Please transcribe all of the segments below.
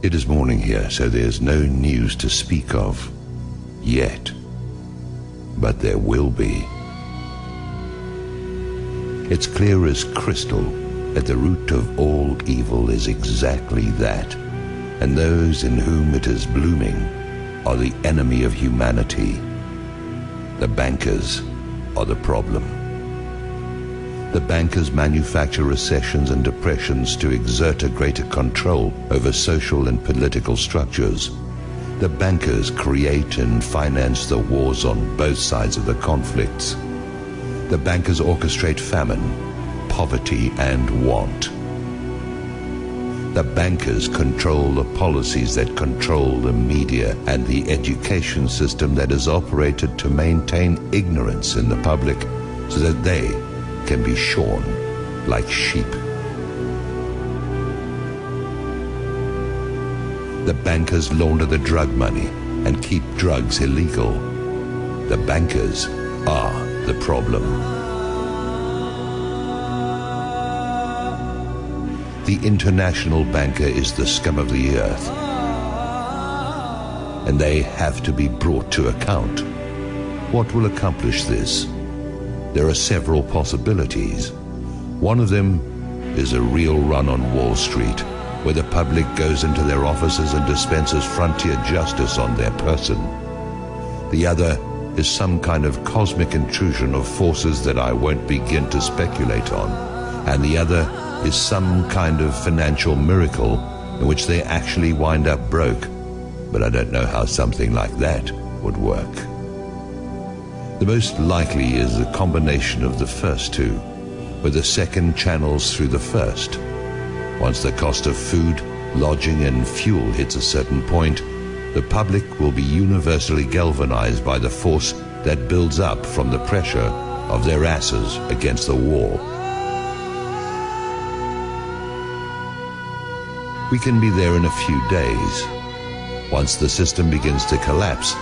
It is morning here, so there's no news to speak of yet. But there will be. It's clear as crystal that the root of all evil is exactly that, and those in whom it is blooming are the enemy of humanity. The bankers are the problem. The bankers manufacture recessions and depressions to exert a greater control over social and political structures. The bankers create and finance the wars on both sides of the conflicts. The bankers orchestrate famine, poverty, and want. The bankers control the policies that control the media and the education system that is operated to maintain ignorance in the public so that they can be shorn like sheep. The bankers launder the drug money and keep drugs illegal. The bankers are the problem. The international banker is the scum of the earth, and they have to be brought to account. What will accomplish this? There are several possibilities. One of them is a real run on Wall Street, where the public goes into their offices and dispenses frontier justice on their person. The other is some kind of cosmic intrusion of forces that I won't begin to speculate on. And the other is some kind of financial miracle in which they actually wind up broke. But I don't know how something like that would work. The most likely is a combination of the first two, where the second channels through the first. Once the cost of food, lodging, and fuel hits a certain point, the public will be universally galvanized by the force that builds up from the pressure of their asses against the wall. We can be there in a few days. Once the system begins to collapse,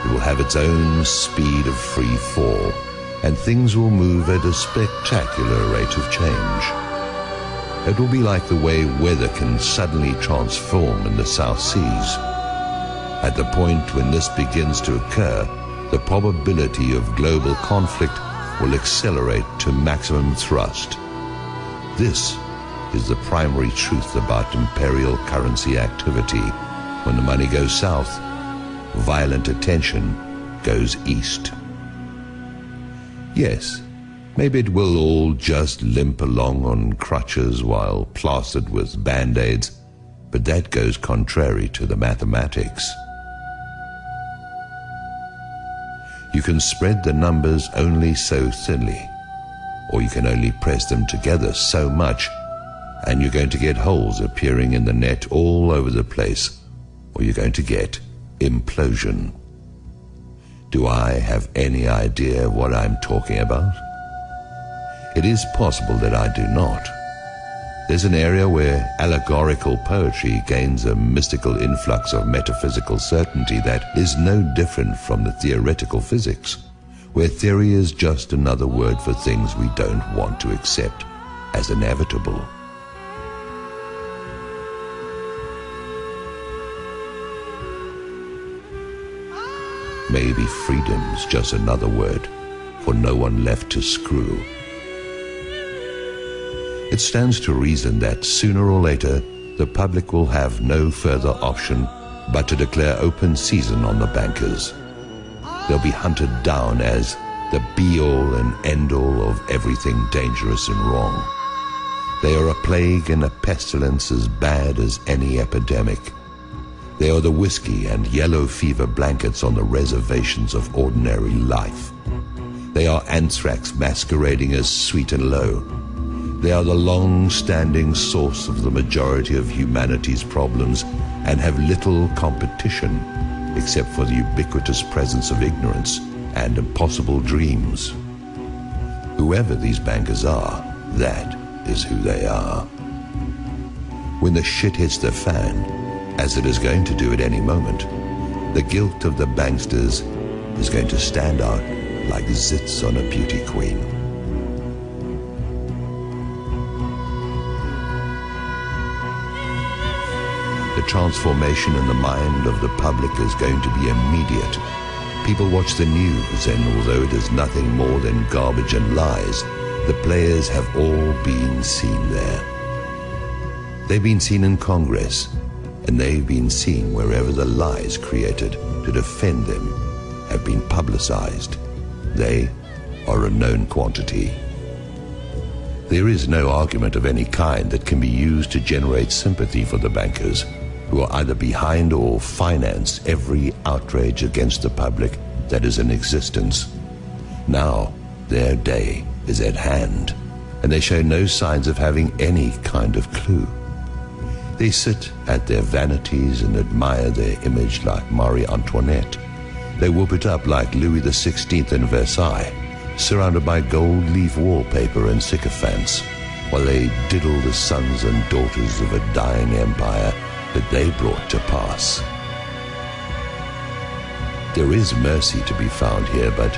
it will have its own speed of free fall, and things will move at a spectacular rate of change. It will be like the way weather can suddenly transform in the South Seas. At the point when this begins to occur, the probability of global conflict will accelerate to maximum thrust. This is the primary truth about imperial currency activity. When the money goes south, violent attention goes east. Yes, maybe it will all just limp along on crutches while plastered with band-aids, but that goes contrary to the mathematics. You can spread the numbers only so thinly, or you can only press them together so much, and you're going to get holes appearing in the net all over the place, or you're going to get implosion. Do I have any idea what I'm talking about? It is possible that I do not. There's an area where allegorical poetry gains a mystical influx of metaphysical certainty that is no different from the theoretical physics, where theory is just another word for things we don't want to accept as inevitable. Maybe freedom's just another word for no one left to screw. It stands to reason that sooner or later the public will have no further option but to declare open season on the bankers. They'll be hunted down as the be-all and end-all of everything dangerous and wrong. They are a plague and a pestilence as bad as any epidemic. They are the whiskey and yellow fever blankets on the reservations of ordinary life. They are anthrax masquerading as sweet and low. They are the long-standing source of the majority of humanity's problems and have little competition except for the ubiquitous presence of ignorance and impossible dreams. Whoever these bankers are, that is who they are. When the shit hits the fan, as it is going to do at any moment, the guilt of the banksters is going to stand out like zits on a beauty queen. The transformation in the mind of the public is going to be immediate. People watch the news, and although it is nothing more than garbage and lies, the players have all been seen there. They've been seen in Congress, and they've been seen wherever the lies created to defend them have been publicized. They are a known quantity. There is no argument of any kind that can be used to generate sympathy for the bankers, who are either behind or finance every outrage against the public that is in existence. Now, their day is at hand, and they show no signs of having any kind of clue. They sit at their vanities and admire their image like Marie Antoinette. They whoop it up like Louis XVI in Versailles, surrounded by gold leaf wallpaper and sycophants, while they diddle the sons and daughters of a dying empire that they brought to pass. There is mercy to be found here, but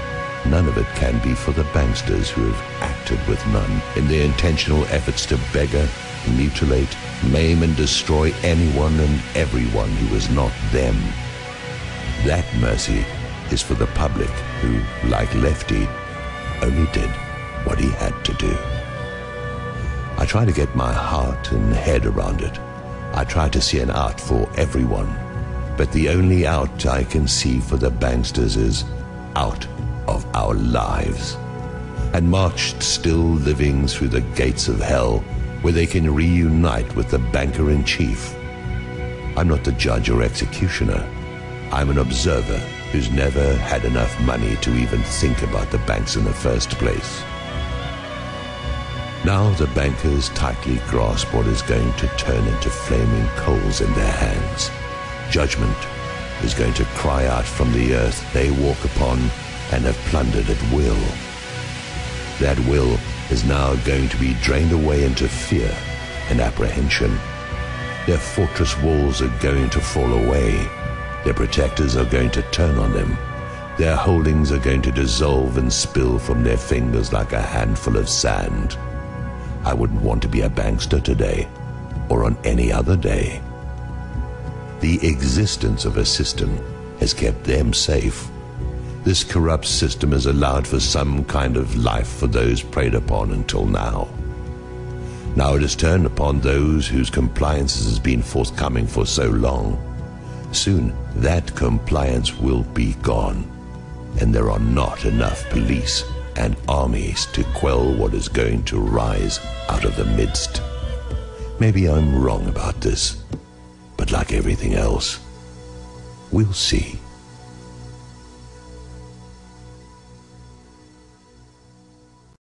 none of it can be for the banksters who have acted with none in their intentional efforts to beggar, mutilate, maim and destroy anyone and everyone who is not them. That mercy is for the public who, like Lefty, only did what he had to do. I try to get my heart and head around it. I try to see an out for everyone, but the only out I can see for the banksters is out of our lives, and marched still living through the gates of hell, where they can reunite with the banker-in-chief. I'm not the judge or executioner. I'm an observer who's never had enough money to even think about the banks in the first place. Now the bankers tightly grasp what is going to turn into flaming coals in their hands. Judgment is going to cry out from the earth they walk upon and have plundered at will. That will is now going to be drained away into fear and apprehension. Their fortress walls are going to fall away. Their protectors are going to turn on them. Their holdings are going to dissolve and spill from their fingers like a handful of sand. I wouldn't want to be a bankster today, or on any other day. The existence of a system has kept them safe. This corrupt system has allowed for some kind of life for those preyed upon until now. Now it has turned upon those whose compliance has been forthcoming for so long. Soon that compliance will be gone, and there are not enough police and armies to quell what is going to rise out of the midst. Maybe I'm wrong about this, but like everything else, we'll see.